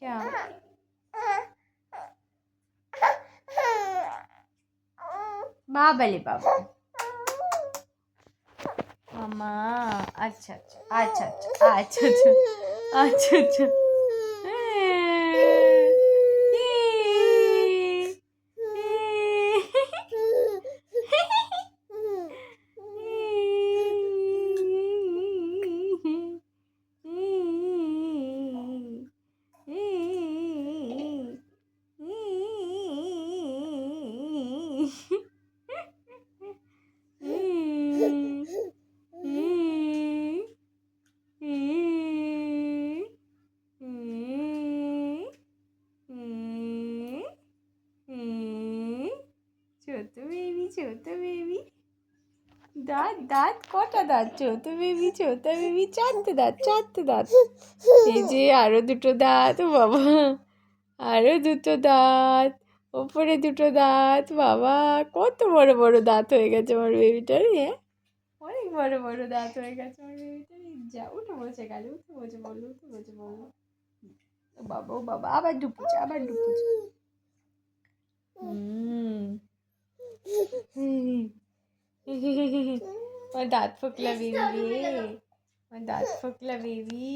क्या बाबले बाबा मामा अच्छा अच्छा अच्छा अच्छा अच्छा अच्छा अच्छा अच्छा ছোট বেবি দাঁত দাঁত কটা দাঁত ছোট বেবি চারটে দাঁত এই যে আরো দুটো দাঁত ও বাবা আরো দুটো দাঁত ওপরে দুটো দাঁত বাবা কত বড় বড় দাঁত হয়ে গেছে আমার বেবিটার হ্যাঁ অনেক বড় বড় দাঁত হয়ে গেছে আমার বেবিটার যা উঠে বসে গেল উঠে বসে বললো ও বাবা আবার ডুবুছে আমার দাঁত ফোকলা বেবি রে আমার দাঁত ফোকলা বেবি